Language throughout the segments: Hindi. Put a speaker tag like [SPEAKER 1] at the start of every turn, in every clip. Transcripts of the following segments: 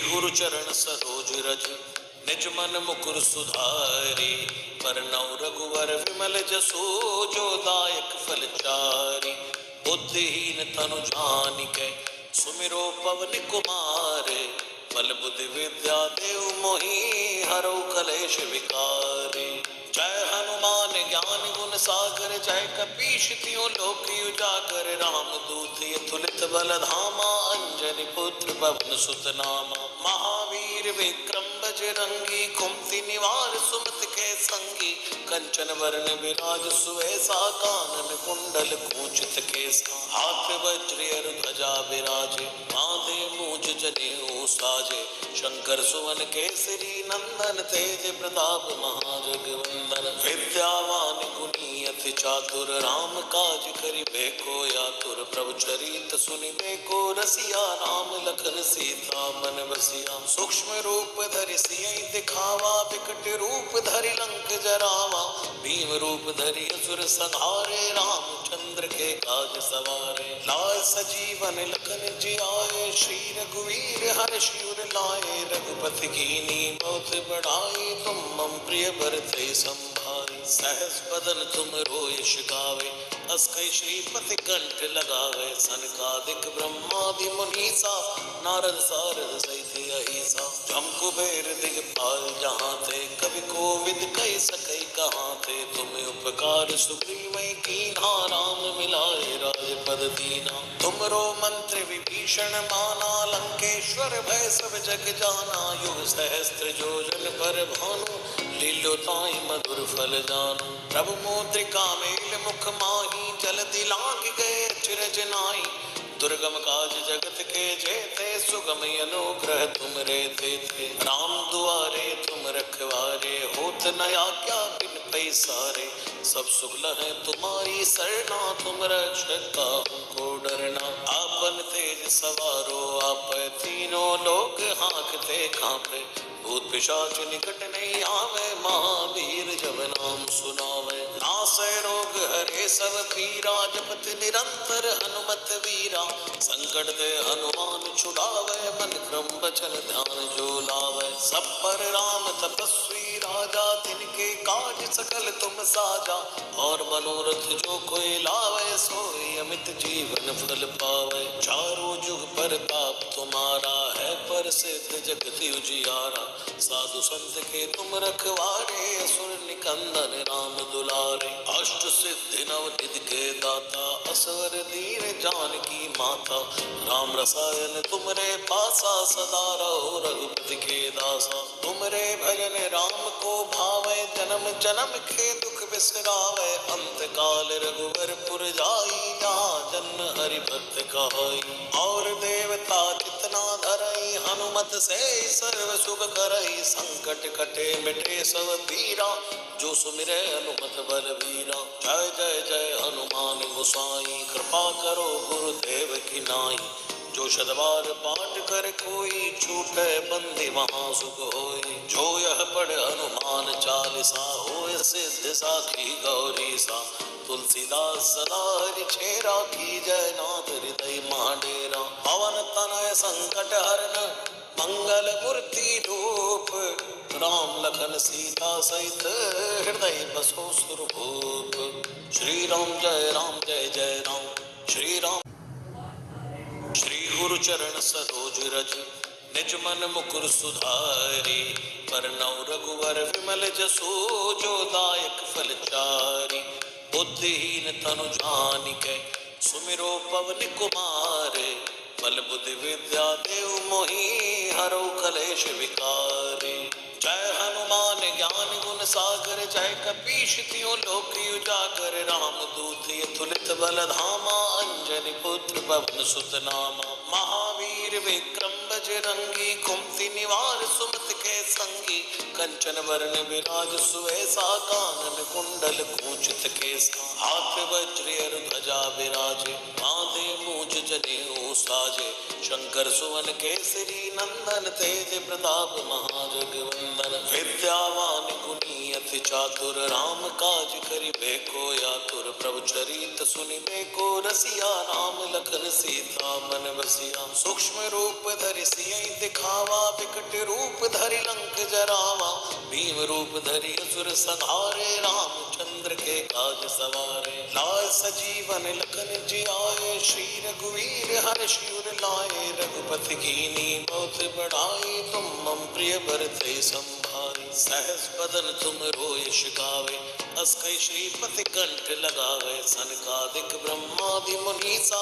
[SPEAKER 1] गुरु चरण सरोज रज निज मन मुकुर सुधारी। बरनौ रघुवर विमल जसो जो दायक फल चारि। बुद्धिहीन तनु जानिकै सुमिरो पवन कुमार। बल बुद्धि विद्या देव मोहि हरौ कलेश विकारी। जय हनुमान ज्ञान गुण सागर जय कपीश तिहुँ लोक उजागर। रामदूत अतुलित बल धामा अंजनी पुत्र पवन सुत नामा। महावीर विक्रम बजरंगी कुमति निवार सुमति के संगी। कंचन वरण विराज सुवेसा कानन कुंडल कुंचित केसा। हाथ वज्र ध्वजा विराजे माथे मूंज जनेऊ साजे। शंकर सुवन केसरी नंदन तेज प्रताप महाजगवंदन। विद्यावान गुणी अति चातुर राम काज करिबे को आतुर। प्रभु चरित सुनिबे को रसिया राम लखन सीता मन बसिया। सूक्ष्म रूप धरि सियहि दिखावा विकट रूप धरि लंक जरावा। भीम रूप धरि असुर संहारे रामचंद्र के काज सवारे। लाय सजीवन लखन जियाए श्री रघुवीर हर्षि उर लाए। रघुपति कीनी बहुत बढ़ाई तुम मम प्रिय भरते संभाई। सहस बदन तुम रोयश गावे अस कई श्रीपति कंठ लगावे। सनकादिक ब्रह्मादि मुनीसा नारद सारद सहित अहिसा। जम कुबेर दिगपाल जहाँ थे कवि कोविद कह सकै कहाँ थे। तुम्हें उपकार सुग्रीवै कीन्हा राम मिलाए राजपद दीना। तुमरो मंत्र विभीषण माना लंकेश्वर भय सब जग जाना। युग सहस्त्र योजन पर भानु लीलो ताई मधुर फल जानू। प्रभु मुद्रिका मेल मुख माही जलधि लांघ गए अचरज नाई। दुर्गम काज जगत के जेते सुगम अनुग्रह तुम रे थे। राम दुआरे तुम रखवारे होत न आज्ञा बिन पैसारे। सब सुख लहै तुम्हारी सरना तुम रक्षक काहू को डरना। आपन तेज सवारो आप तीनों लोक हाँकते कांपे। भूत पिशाच निकट नहीं आवे महावीर जब नाम सुनावे। नासै रोग हरे सब पीरा जपत निरंतर हनुमत वीरा। संकट ते हनुमान छुड़ावे मन क्रम बचन ध्यान जो लावे। सब पर राम तपस्वी राजा तिनके काज सकल तुम साजा। और मनोरथ जो कोई लावे सोई अमित जीवन फल पावे। चारों जुग परताप तुम्हारा है प्रसिद्ध जगत उजियारा। साधु संत के तुम रखवारे असुर निकंदन राम दुलारे। अष्ट सिद्धि नव निधि के दाता असवर दीन जानकी माता। राम रसायन तुमरे पासा सदा रहो रघुपति के दासा। तुमरे भजन राम को भावे जन्म जन्म के दुख बिसरावे। अंत काल रघुवर पुर जाई जहाँ जन्म हरि भक्त कहाई। और देवता जितना धरई हनुमत से सर्व सुख करई। संकट कटे मिटे सब पीरा जो सुमिरे हनुमत बलवीरा। जय जय जय हनुमान गोसाई कृपा करो गुरुदेव की नाई। जो शतबार पाठ कर कोई छूटे बंदी वहाँ सुख होई। जो यह पढ़ हनुमान चालीसा होय सिद्ध साखी गौरी सा। तुलसीदास सदा हरि छेरा की जय नाथ हृदय महाडेरा। पवन तनय संकट हरन मंगल मूर्ति रूप। राम लखन सीता सहित हृदय बसो सुरभूप। श्री राम जय जय राम श्री राम। श्री गुरु चरण सरोज रज निज मन मुकुर सुधारी। बरनौ रघुवर विमल जसो जो दायक फल चारि। बुद्धिहीन तनु जानिकै सुमिरो पवन कुमार। बल बुद्धि विद्या देव मोहि हरौ कलेश विकारी। जय हनुमान ज्ञान गुण सागर जय कपीश तिहुँ लोक उजागर। रामदूत अतुलित बल धामा अंजनी पुत्र पवन सुत नामा। महावीर विक्रम बजरंगी कुमति निवार सुमति के संगी। कंचन वरण विराज सुवेसा कानन कुंडल कुंचित केसा। हाथ वज्र ध्वजा विराजे माथे मूंज जनेऊ साजे। शंकर सुवन केसरी नंदन तेज प्रताप महाजगवंदन। विद्यावान गुणी अति चातुर राम काज करिबे को आतुर प्रभु चरित सुनिबे को रसिया राम लखन सीता मन बसिया सूक्ष्म रूप धरि सियहि दिखावा विकट रूप धरि लंक जरावा भीम रूप धरि असुर संहारे रामचंद्र के काज सवारे लाए सजीवन लखन जियाए श्री रघुवीर हर्षि उर लाए रघुपति कीनी बहुत बढ़ाई तुम मम प्रिय भरते संभाई सहस बदन तुम रोयश गावे अस कई श्रीपति कंठ लगावे सनकादिक ब्रह्मादि मुनीसा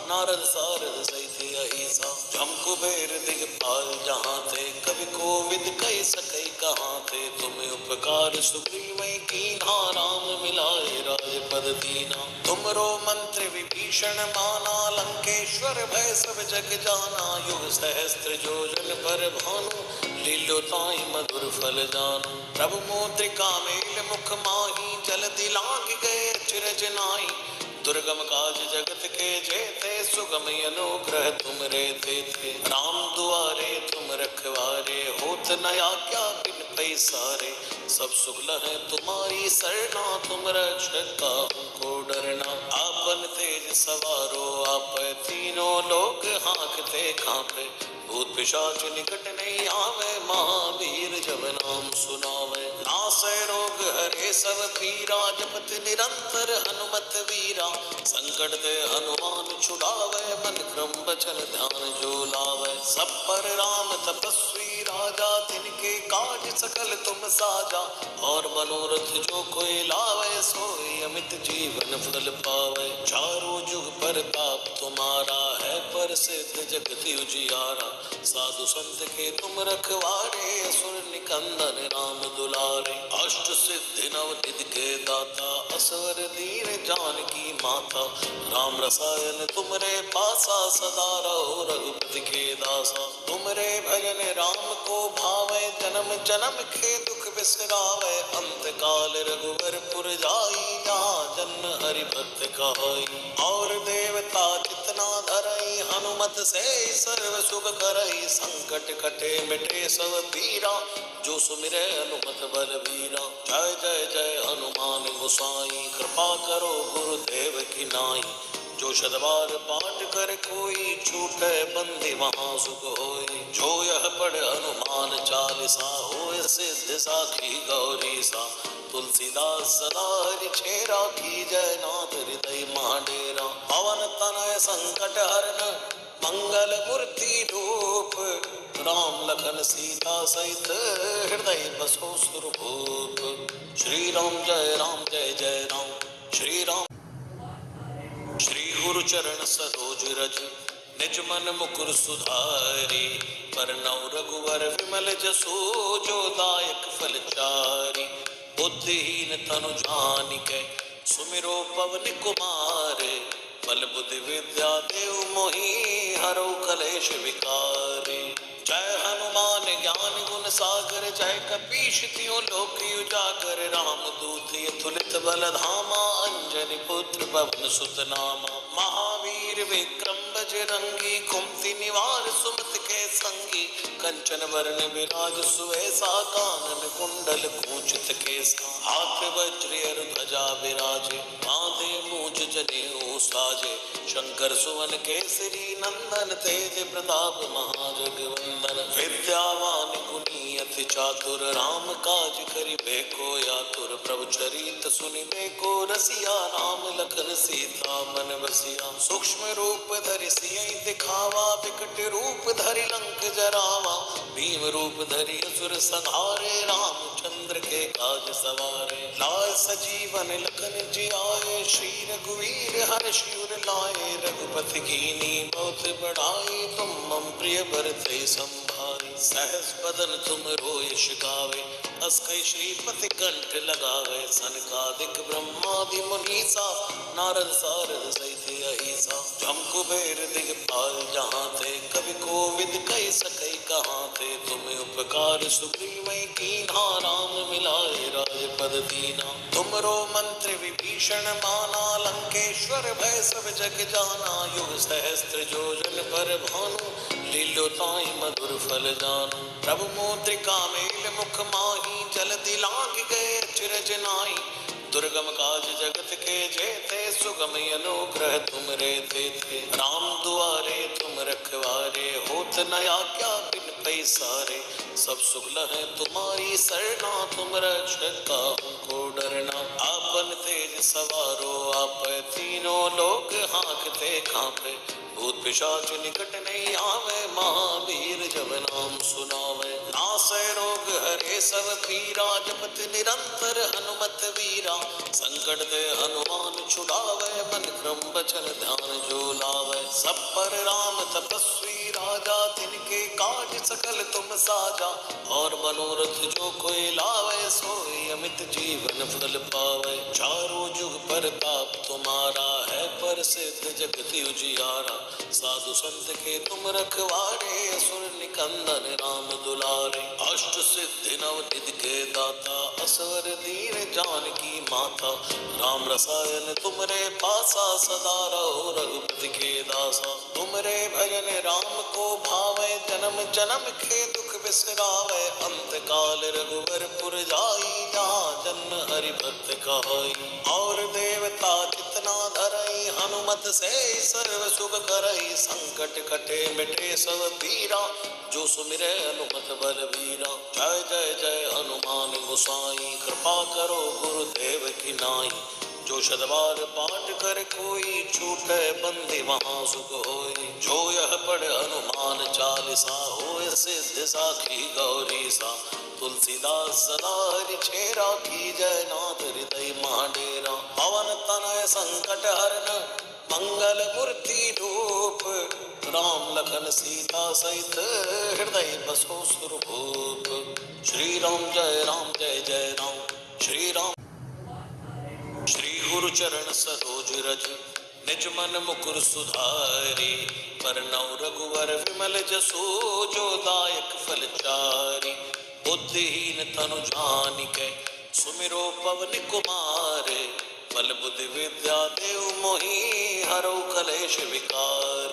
[SPEAKER 1] नारद सारद सहित अहिसा जम कुबेर दिगपाल जहाँ थे कवि कोविद कई सकई कहाँ थे तुम्हें उपकार सुग्रीवै कीन्हा राम मिलाए राजपद दीना तुमरो मंत्र विभीषण माना लंकेश्वर भय सब जग जाना युग सहस्त्र योजन पर भानु लीलो ताई मधुर फल जानु प्रभु मुद्रिका मेल मुख माही जल दिलांग गए अचरज नाई दुर्गम काज जगत के जेते सुगम अनुग्रह तुम रे थे राम दुआरे तुम रखवारे होत नया क्या बिन पैसारे सब सुख लहै तुम्हारी सरना तुम रक्षक को डरना आपन तेज सवारो आप तीनों लोग हाँकते कांपे भूत पिशाच निकट नहीं आवे महावीर जब नाम सुनावे नासै रोग हरे सब पीरा जपत निरंतर हनुमत वीरा संकट दे हनुमान छुड़ावे मन क्रम बचन ध्यान जो लावे सब पर राम तपस्वी राजा तिनके काज सकल तुम साजा और मनोरथ जो कोई लावे सोई अमित जीवन फल पावे चारों जुग परताप तुम्हारा है प्रसिद्ध जगत उजियारा साधु संत के तुम रखवारे असुर निकंदन राम दुलारे अष्ट सिद्धि नव निधि के दाता असवर दीन जानकी माता राम रसायन तुमरे पासा सदा रहो रघुपति के दासा तुमरे भजन राम को भावे जन्म जन्म के दुख बिसरावे अंत काल रघुवर पुर जाई जहाँ जन्म हरि भक्त कहाई और देवता जितना धरई हनुमत से सर्व सुख करई संकट कटे मिटे सब पीरा जो सुमिरे हनुमत बलवीरा जय जय जय हनुमान गोसाई कृपा करो गुरुदेव की नाई जो शतबार पाठ कर कोई छूटे बंदी वहाँ सुख होई जो यह पढ़ हनुमान चालीसा होए सिद्ध साखी गौरी सा तुलसीदास सदा हरि छेरा की जय नाथ हृदय महाडेरा पवन तनय संकट हरन मंगल मूर्ति रूप राम लखन सीता सहित हृदय बसो सुरभूप श्री राम जय जय राम श्री राम श्री गुरु चरण सरोज रज निज मन मुकुर सुधारी बरनउँ रघुवर विमल जसु जो दायक फल चारि बुद्धिहीन तनु जानिके सुमिरो पवन कुमार बल बुद्धि विद्या देव मोहि हरौ कलेश विकारी जय हनुमान ज्ञान गुण सागर जय कपीश तियों लोक उजागर राम दूत अतुलित बल धामा अंजनी पुत्र पवन सुत नामा महावीर विक्रम बजरंगी कुमति निवार सुमत के संगी कंचन वरण विराज सुवेसा कानन कुंडल कुंचित केसा हाथ वज्र ध्वजा विराजे माथे मूंछ जनेऊ साजे शंकर सुवन केसरी नंदन तेज प्रताप महाजगवंदन विद्यावान गुणी अति चातुर राम काज करिबे को आतुर प्रभु चरित सुनिबे को रसिया राम लखन सीता मन बसिया सूक्ष्म रूप धरि सियहि दिखावा विकट रूप धरि लंक जरावा भीम रूप धरि असुर संहारे रामचंद्र के काज सवारे लाए सजीवन लखन जियाए श्री रघुवीर हर्षि उर लाए रघुपति कीनी बहुत बढ़ाई तुम मम प्रिय भरते संभाई सहस बदन तुम रोयश गावे अस कई श्रीपति कंठ लगावे सनकादिक ब्रह्मादि मुनीसा नारद सारद सहित अहिसा जम कुबेर दिगपाल जहाँ थे कवि कोविद कई सकई कहाँ थे तुम्हें उपकार सुग्रीवै कीन्हा राम मिलाए राजपद दीना तुमरो मंत्र विभीषण माना लंकेश्वर भय सब जग जाना युग सहस्त्र योजन पर भानु लीलो ताई मधुर फल जानु प्रभु मुद्रिका मेल मुख माही जल दिलांग गए चिरजनाई, दुर्गम काज जगत के जेते, सुगम अनुग्रह तुम रे थे। राम दुआरे तुम रखवारे, होत न आज्ञा बिन पैसारे। सब सुख लहै तुम्हारी सरना, तुम रक्षक काहू को डरना। आपन तेज सवारो आप, तीनों लोग हाँकते कांपे। भूत पिशाच निकट नहीं आवे, महावीर जब नाम सुनावे। नासै रोग हरे सब पीरा, जपत निरंतर हनुमत वीरा। संकट ते हनुमान छुड़ावे, मन क्रम बचन ध्यान जो लावे। सब पर राम तपस्वी राजा, तिनके काज सकल तुम साजा। और मनोरथ जो कोई लावे, सोई अमित जीवन फल पावे। चारों जुग परताप तुम्हारा है, प्रसिद्ध जगत उजियारा। साधु संत के तुम रखवारे, असुर निकंदन राम दुलारे। अष्ट सिद्धि नव निधि के दाता, असवर दीन जानकी माता। राम रसायन तुमरे पासा, सदा रहो रघुपति के दासा। तुमरे भजन राम को भावे, जन्म जन्म के दुख बिसरावे। अंत काल रघुवर पुर जाई, जहाँ जन्म हरि भक्त कहाई। और देवता जितना धरई, हनुमत से सर्व सुख करई। संकट कटे मिटे सब पीरा, जो सुमिरे हनुमत बलवीरा। जय जय जय हनुमान गोसाई, कृपा करो गुरुदेव की नाई। जो शतबार पाठ कर कोई, छूटे बंदी वहाँ सुख होई। जो यह पढ़ हनुमान चालीसा, होय सिद्ध साखी गौरी सा। तुलसीदास सदा हरि चेरा, की जय नाथ हृदय महाडेरा। पवन तनय संकट हरन, मंगल मूर्ति रूप। राम लखन सीता सहित, हृदय बसो सुरभूप। श्री राम जय राम, श्री राम। श्री गुरु चरण सरोज रज, निज मन मुकुर सुधारी। बरनउँ रघुवर विमल जसु, जो दायक फल चारि। बुद्धिहीन तनु जानिके, सुमिरो पवन कुमार। बल बुद्धि विद्या देव मोहि, हरौ कलेश विकार।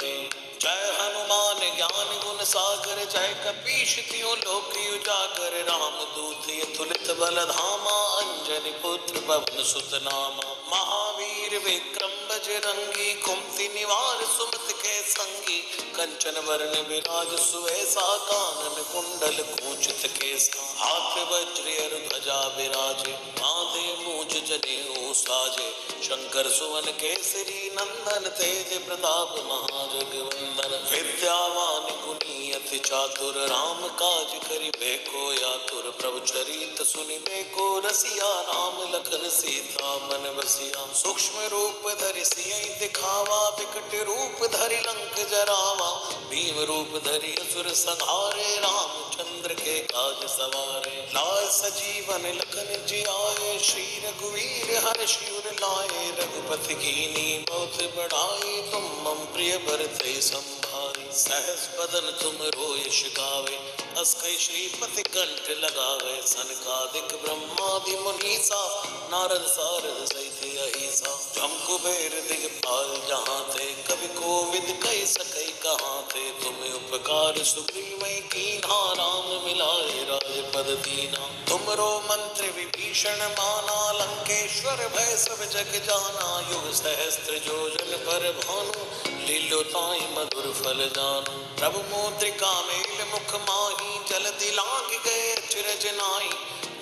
[SPEAKER 1] जय हनुमान ज्ञान गुण सागर, जय कपीश तिहुँ लोक उजागर। राम दूत अतुलित बल धामा, अंजनी पुत्र पवन सुत नामा। महावीर विक्रम बजरंगी, कुमति निवार सुमति के संगी। कंचन वरण विराज सुवेसा, कानन कुंडल कुंचित केसा। हाथ वज्र ध्वजा विराजे, माथे मूंछ जनेऊ साजे। शंकर सुवन केसरी नंदन, तेज प्रताप महाजगवंदन। विद्यावान गुणी अति चातुर, राम काज करिबे को आतुर। प्रभु चरित सुनिबे को रसिया, राम लखन सीता मन बसिया। सूक्ष्म रूप धरि सियहि दिखावा, विकट रूप धरि लंक जरावा। भीम रूप धरि असुर संहारे, रामचंद्र के काज सवारे। लाय सजीवन लखन जियाए, श्री रघुवीर हर्षि उर लाए। रघुपति कीन्ही बहुत बड़ाई, तुम मम प्रिय भरते संभाई। सहस बदन तुम रोयस गावे, अस कई श्रीपति कंठ लगावे। सनकादिक ब्रह्मादि मुनीसा, नारद सारद सहित अहिसा। जम कुबेर दिगपाल जहाँ थे, कवि कोविद कहि सकै कहाँ थे। तुम उपकार सुग्रीवै कीन्हा, राम मिलाए राजपद दीना। तुमरो मंत्र विभीषण माना, लंकेश्वर भय सब जग जाना। युग सहस्त्र योजन पर भानु, लील्यो ताहि मधुर फल जानू। प्रभु मुद्रिका मेल मुख माही, जलधि लांघ गए अचरज नाई।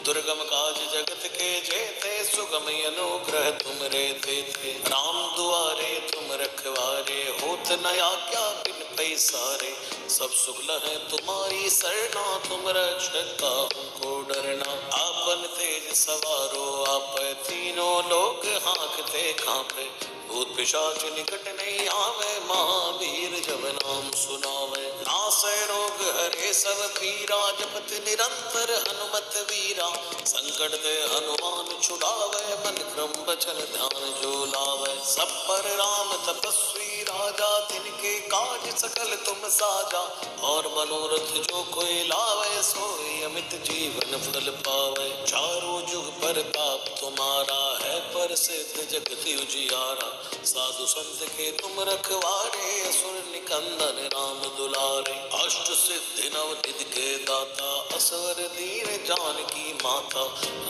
[SPEAKER 1] दुर्गम काज जगत के जेते, सुगम अनुग्रह तुम रे थे। राम दुआरे तुम रखवारे, होत न आज्ञा बिन पैसारे। सब सुख लहै तुम्हारी सरना, तुम रक्षक काहू को डरना। आपन तेज सवारो आप, तीनों लोग हाँकते कांपे। भूत पिशाच निकट नहीं आवे, महावीर जब नाम सुनावे। नासै रोग हरे सब पीरा, जपत निरंतर हनुमत वीरा। संकट ते हनुमान छुड़ावे, मन क्रम बचन ध्यान जो लावे। सब पर राम तपस्वी राजा, तिनके काज सकल तुम साजा। और मनोरथ जो कोई लावे, सोई अमित जीवन फल पावे। चारों जुग परताप तुम्हारा है, प्रसिद्ध जगत उजियारा। साधु संत के तुम रखवारे, असुर निकंदन राम दुलारे। अष्ट सिद्धि नवनिधि के दाता, असवर दीन जानकी माता।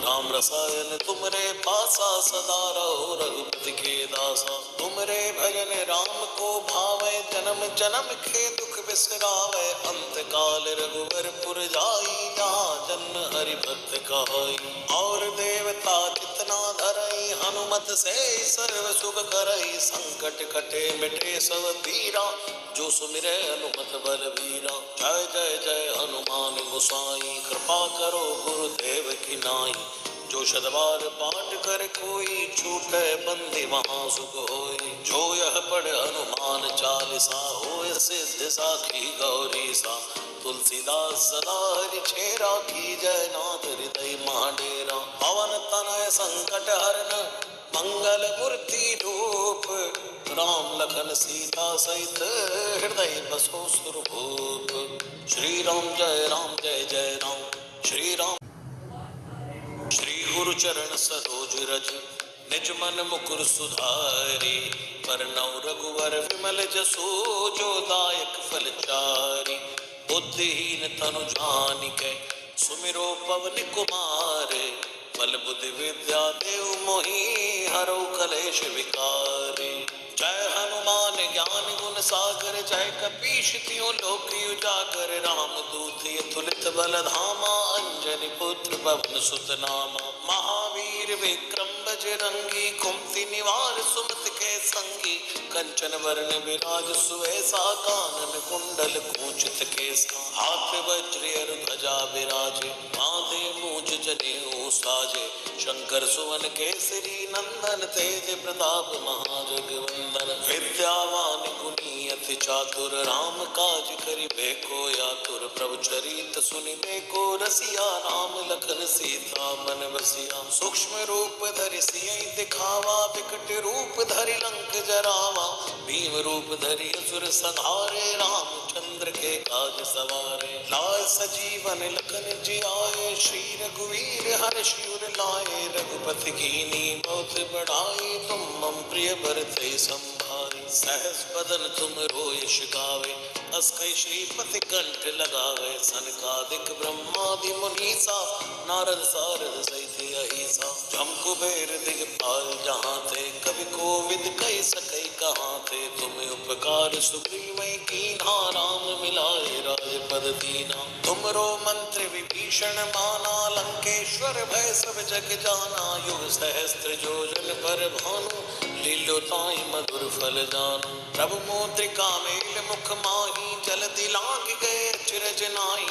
[SPEAKER 1] राम रसायन तुमरे पासा, सदा रहो रघुपति के दासा। तुमरे भजन राम को भावे, जन्म जन्म के दुख बिसरावे। अंत काल रघुवर पुर जाई, जहाँ जन्म हरि भक्त कहाई। और देवता जितना धरई, हनुमत से सर्व सुख करई। संकट कटे मिटे सब पीरा, जो सुमिरे हनुमत बलबीरा। जय जय जय हनुमान गोसाई, कृपा करो गुरुदेव की नाई। जो शतबार पाठ कर कोई, छूटे बंदी महासुख होई। जो यह पढ़ हनुमान चालीसा, होय सिद्धि साखी गौरी सा। तुलसीदास सदा हरिचेरा, की जय नाथ हृदय महाडेरा। पवन तनय संकट हरन, मंगल मूर्ति रूप। राम लखन सीता सहित, हृदय बसो सुरभूप। श्री राम जय जय राम। श्री राम। श्री गुरु चरण सरोज रज, निज मन मुकुर सुधारी। बरनउँ रघुवर विमल जसु, जो दायक फल चारि। बुद्धिहीन तनु जानिकै, सुमिरो पवन कुमार। बल बुद्धि विद्या देव मोहि, हरौ कलेश विकारी। जय हनुमान ज्ञान गुण सागर, जय कपीश तिहुँ लोक उजागर। राम दूत अतुलित बल धामा, अंजनी पुत्र पवन सुत नामा। महावीर विक्रम बजरंगी, कुमति निवार सुमति के संगी। कंचन वरण विराज सुवेसा, कानन कुंडल कुंचित केसा। हाथ वज्र ध्वजा विराजे, माथे मूंज जनेऊ साजे। शंकर सुवन केसरी नंदन, तेज प्रताप महाजगवंदन। विद्यावान गुणी अति चातुर, राम काज करिबे को आतुर। प्रभु चरित सुनिबे को रसिया, राम लखन सीता मन बसिया। सूक्ष्म रूप धरि सियहि दिखावा, विकट रूप धरि लंक जरावा। भीम रूप धरि असुर संहारे, रामचंद्र के काज सवारे। लाय सजीवन लखन जियाए, श्री रघुवीर हर्षि उर लाए। रघुपति कीन्ही बहुत बढ़ाई, तुम मम प्रिय भरते संभाई। सहस बदन तुम रोयश गावे, अस कई श्रीपति कंठ लगावे। सनकादिक ब्रह्मादि मुनीसा, नारद सारद सहित अहिसा। जम कुबेर दिगपाल जहाँ थे, कवि कोविद कहि सकै कहाँ थे। तुम उपकार सुग्रीवै कीन्हा, राम मिलाए राजपद दीना। तुमरो मंत्र विभीषण माना, लंकेश्वर भय सब जग जाना। युग सहस्त्र योजन पर भानु, लीलो ताहि मधुर फल जानू। प्रभु मुद्रिका मेल मुख माही, जल्दी लांघ गए अचरज नाहि।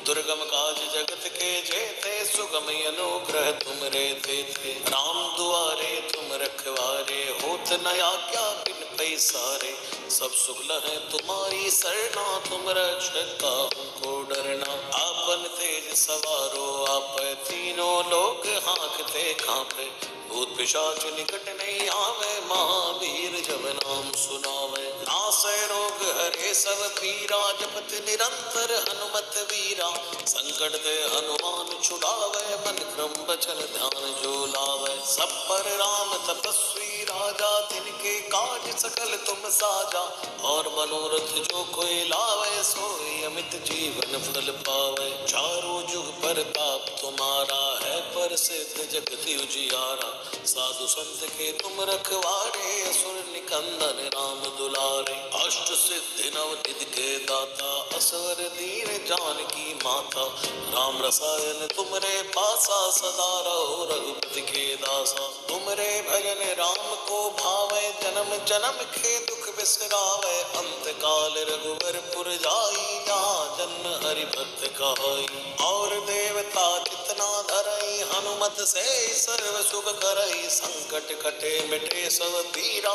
[SPEAKER 1] दुर्गम काज जगत के जेते, सुगम अनुग्रह तुमरे तेते। राम दुआरे तुम रखवारे, होत न आज्ञा बिन पैसारे। सब सुख लहै तुम्हारी सरना, तुम रक्षक काहू को डरना। आपन तेज सवारो आपै, तीनों लोक हाँकते कांपै। भूत पिशाच निकट नहीं आवे, महावीर जब नाम सुनावे। नासै रोग हरे सब पीरा, जपत निरंतर हनुमत वीरा। संकट ते हनुमान छुड़ावे, मन क्रम बचन ध्यान जो लावे। सब पर राम तपस्वी राजा, तिनके काज सकल तुम साजा। और मनोरथ जो कोई लावे, सोई अमित जीवन फल पावे। चारों जुग परताप तुम्हारा है, प्रसिद्ध जगत उजियारा। साधु संत के तुम रखवारे, असुर निकंदन राम दुलारे। अष्ट सिद्धि नवनिधि के दाता, असवर दीन जानकी माता। राम रसायन तुमरे पासा, सदा रहो रघुपति के दासा। तुमरे भजन राम को भावे, जन्म जन्म के दुख बिसरावे। अंत काल रघुवर पुर जाई, जहाँ जन्म हरि भक्त कहाई। और देवता जितना धरई, हनुमत से सर्व सुख करई। संकट कटे मिटे सब पीरा,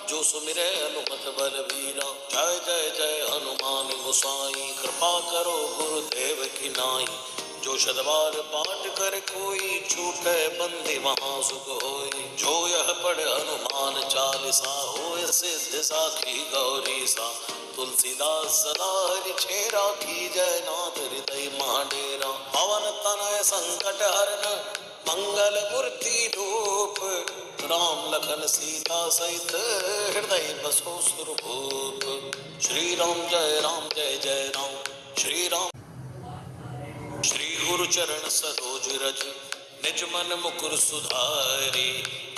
[SPEAKER 1] जो सुमिरे हनुमत बलबीरा। जय जय जय हनुमान गोसाई, कृपा करो गुरुदेव की नाई। जो शतबार पाठ कर कोई, छूटे बंदी महासुख होई। जो यह पढ़ हनुमान चालीसा, होय सिद्धि साखी गौरी सा। तुलसीदास सदा हरिचेरा, की जय नाथ हृदय महाडेरा। पवन तनय संकट हरन, मंगल मूर्ति रूप। राम लखन सीता सहित, हृदय बसो सुरभूप। श्री राम जय जय राम। श्री राम। श्री गुरु चरण सरोज रज निज मन मुकुर सुधारी,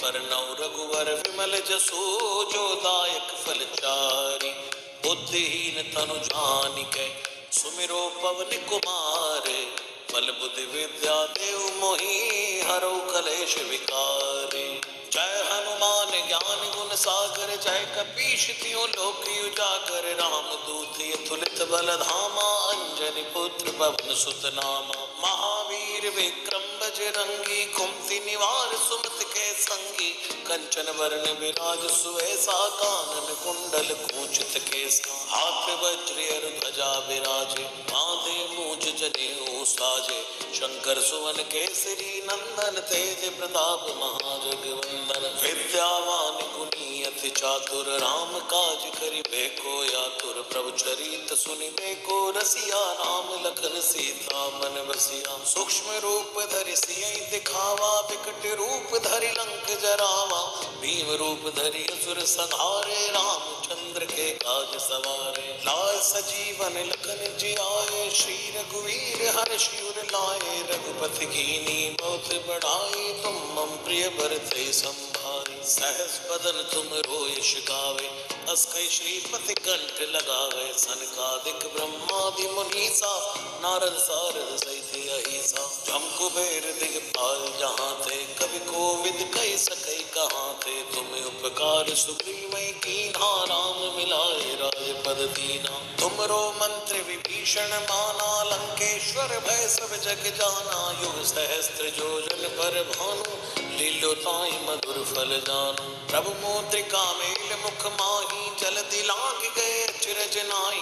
[SPEAKER 1] बरनउँ रघुवर विमल जसु जो दायक फल चारि। बुद्धिहीन तनु जानिकै सुमिरो पवन कुमार, बल बुद्धि विद्या देव मोहि हरौ कलेश विकारी। जय हनुमान ज्ञान गुण सागर, जय कपीश तिहुँ लोक उजागर। राम दूत अतुलित बल धामा, अंजनी पुत्र पवन सुत नामा। महावीर विक्रम बजरंगी, कुमति निवार सुमति के संगी। कंचन वरण विराज सुवेसा, कानन कुंडल कुंचित केसा। हाथ वज्र ध्वजा विराजे, माथे मूंज जनेऊ साजे। शंकर सुवन केसरी नंदन, तेज प्रताप महाजगवंदन। विद्यावान गुणी अति चातुर, राम काज करिबे को आतुर। प्रभु चरित सुनिबे को रसिया, राम लखन सीता मन बसिया। सूक्ष्म रूप धरि सियहि दिखावा, विकट रूप धरि लंक जरावा। भीम रूप धरि असुर संहारे, रामचंद्र के काज सवारे। लाय सजीवन लखन जियाए, श्री रघुवीर हर्षि उर लाए। रघुपति कीन्ही बहुत बड़ाई, तुम मम प्रिय भरते संभाई। सहस बदन तुम रोयस गावे, अस कई श्रीपति कंठ लगावे। सनकादिक ब्रह्मादि मुनीसा, नारद सारद सहित अहिसा। जम कुबेर दिगपाल जहाँ थे, कवि कोविद कहि सकै कहाँ थे। तुम उपकार सुग्रीवै कीन्हा, राम मिलाए राजपद दीना। तुमरो मंत्र विभीषण माना, लंकेश्वर भय सब जग जाना। युग सहस्त्र योजन पर भानु, लील्यो ताहि मधुर फल जानू। प्रभु मुद्रिका मेल मुख माही, जलधि लांघ गए अचरज नाहि।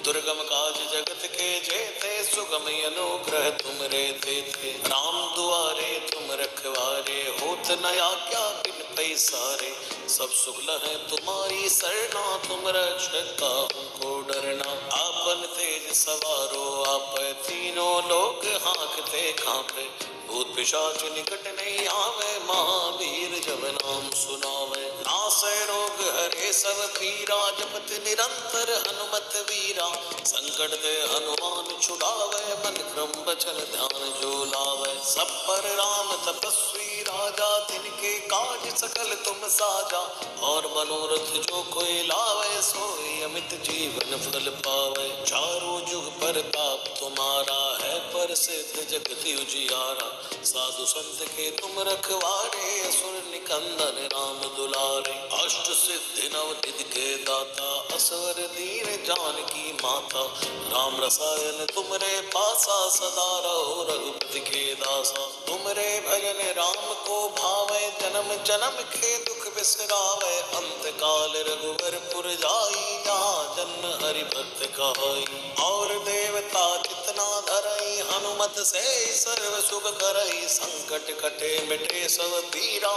[SPEAKER 1] दुर्गम काज जगत के जेते, सुगम अनुग्रह तुमरे तेते। राम दुआरे तुम रखवारे, होत न आज्ञा बिन पैसारे। सब सुख लहै तुम्हारी सरना, तुम रक्षक काहू को डरना। आपन तेज सवारो आपै, तीनों लोक हाँकते कांपे। भूत पिशाच निकट नहीं आवे, महावीर जब नाम सुनावे। नासै रोग हरे सब पीरा, जपत निरंतर हनुमत वीरा। संकट ते हनुमान छुड़ावे, मन क्रम बचन ध्यान जो लावे। सब पर राम तपस्वी राजा, तिनके काज सकल तुम साजा। और मनोरथ जो कोई लावे, सोई अमित जीवन फल पावे। चारों जुग परताप तुम्हारा है, प्रसिद्ध जगत उजियारा। साधु संत के तुम रखवारे, असुर निकंदन राम दुलारे। अष्ट सिद्धि नव निधि के दाता, असवर दीन जानकी माता। राम रसायन तुमरे पासा, सदा रहो रघुपति के दासा। तुमरे भजन राम को भावे, जन्म जन्म के दुख बिसरावे। अंत काल रघुवर पुर जाई, जहाँ जन्म हरि भक्त कहाई। और देवता जितना धरई, हनुमत से सर्व सुख करई। संकट कटे मिटे सब पीरा,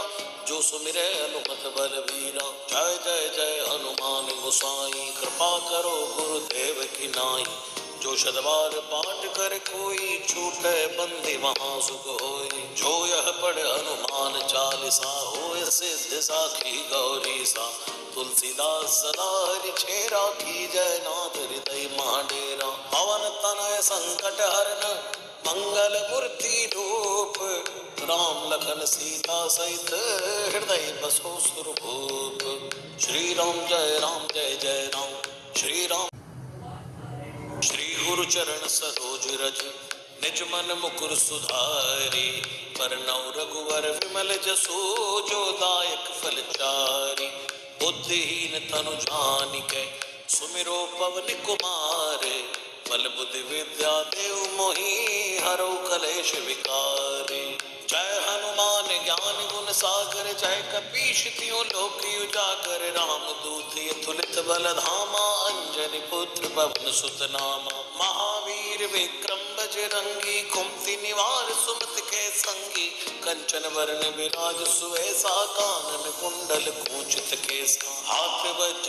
[SPEAKER 1] जो सुमिरै हनुमत बलवीरा। जय जय जय हनुमान गोसाई, कृपा करो गुरुदेव की नाई। जो शतबार पाठ कर कोई, छूटे बंदी वहाँ सुख होई। जो यह पढ़ हनुमान चालीसा, होय सिद्ध साखी गौरी सा। तुलसीदास सदा हरि चेरा, की जय नाथ हृदय महाडेरा। पवन तनय संकट हरन, मंगल मूर्ति रूप। राम लखन सीता सहित, हृदय बसो सुरभूप। श्री राम जय जय राम। श्री राम। श्री गुरु चरण सरोज रज निज मन मुकुर सुधारी। बरनउँ रघुवर विमल जसु, जो दायक फल चारि। बुद्धिहीन तनु जानिकै सुमिरो पवन कुमार। बल बुद्धि विद्या देव मोहि हरौ कलेश विकारी। जय हनुमान ज्ञान गुण सागर, जय कपीश तिहुँ लोक उजागर। राम दूत अतुलित बल धामा, अंजनी पुत्र पवन सुत नामा। महावीर विक्रम बजरंगी, कुमति निवार सुमति के संगी। कंचन वरण विराज सुवेसा, कानन कुंडल कुंचित केसा। हाथ वज्र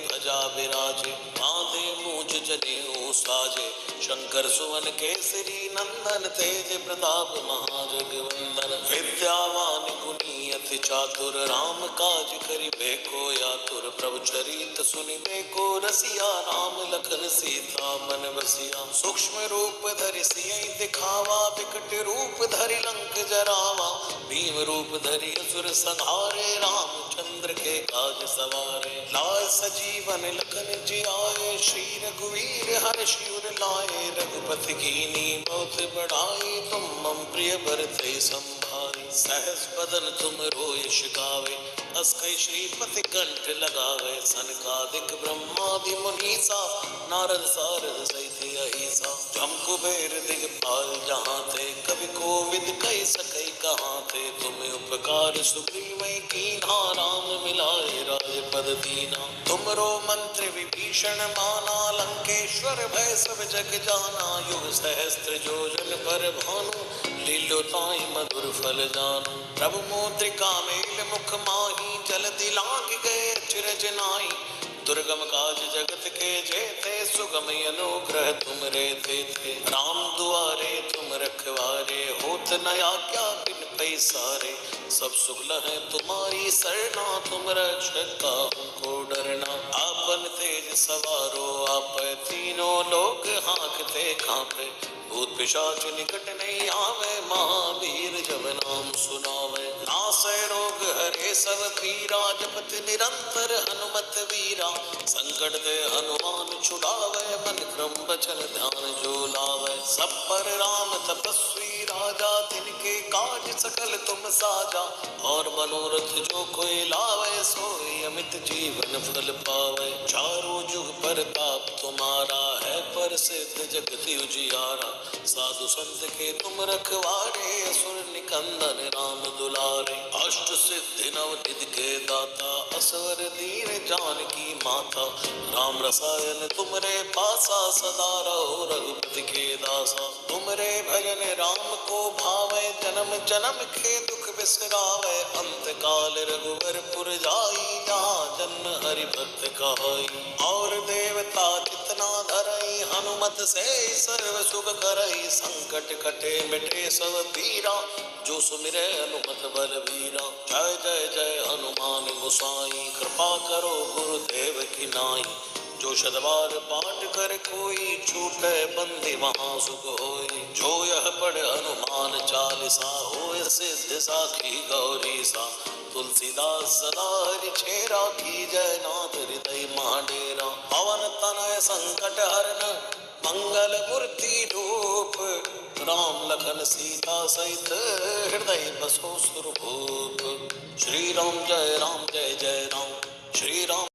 [SPEAKER 1] ध्वजा विराजे, माथे मूंज जनेऊ साजे। शंकर सुवन केसरी नंदन, तेज प्रताप महाजगवंदन। विद्यावान गुणी अति चातुर राम काज करिबे को आतुर। प्रभु चरित सुनिबे को रसिया, राम लखन सीता मन बसिया। सूक्ष्म रूप धरि सियहि दिखावा, विकट रूप धरि लंक जरावा। भीम रूप धरि असुर संहारे, रामचंद्र के काज सवारे। लाए सजीवन लखन जियाए, श्री रघुवीर हर्षि उर लाए। रघुपति कीन्ही बहुत बड़ाई, तुम मम प्रिय भरते संभाई। सहस बदन तुम रोयस गावे, अस कई श्रीपति कंठ लगावे। सनकादिक ब्रह्मादि मुनीसा, नारद सारद सहित अहिसा। जम कुबेर दिगपाल जहाँ थे, कवि कोविद कहि सकै कहाँ थे। तुम उपकार सुग्रीवै कीन्हा, राम मिलाए राजपद दीना। तुमरो मंत्र विभीषण माना, लंकेश्वर भय सब जग जाना। युग सहस्त्र योजन पर भानु, लील्यो ताहि मधुर फल जानू। प्रभु मुद्रिका मेल मुख माही, जलधि लांघ गए अचरज नाई। दुर्गम काज जगत के जेते, सुगम अनुग्रह तुम रे थे। राम दुआरे तुम रखवारे, होत न आज्ञा बिन पैसारे। सब सुख लहै तुम्हारी सरना, तुम रक्षक काहू को डरना। आपन तेज सवारो आपै, तीनों लोक हाँकते कांपे। भूत पिशाच निकट नहीं आवे, महावीर जब नाम सुनावे। नासै रोग हरे सब पीरा, जपत निरंतर हनुमत वीरा। संकट दे हनुमान छुड़ावे, मन क्रम बचन ध्यान जो लावे। सब पर राम तपस्वी राजा, तिनके काज सकल तुम साजा। और मनोरथ जो कोई लावे, सोई अमित जीवन फल पावे। चारों जुग परताप तुम्हारा है, प्रसिद्ध जगत उजियारा। साधु संत के तुम रखवारे, असुर निकंदन राम दुलारे। अष्ट सिद्धि नव निधि के दाता, असवर दीन जानकी माता। राम रसायन तुमरे पासा, सदा रहो रघुपति के दासा। तुमरे भजन राम को भावे, जन्म जन्म के दुख बिसरावे। अंत काल रघुवर पुर जाई, जहाँ जन्म हरि भक्त कहाई। और देवता जितना धरई, हनुमत से सर्व सुख करई। संकट कटे मिटे सब पीरा, जो सुमिरे हनुमत बलबीरा। जय जय जय हनुमान गोसाई, कृपा करो गुरुदेव की नाई। जो शतबार पाठ कर कोई, छूटे बंदी वहाँ सुख होई। जो यह पढ़ हनुमान चालीसा, होय सिद्ध साखी गौरी सा। तुलसीदास सदा हरि चेरा, की जय नाथ हृदय महाडेरा। पवन तनय संकट हरन, मंगल मूर्ति रूप। राम लखन सीता सहित, हृदय बसो सुरभूप। श्री राम जय जय राम। श्री राम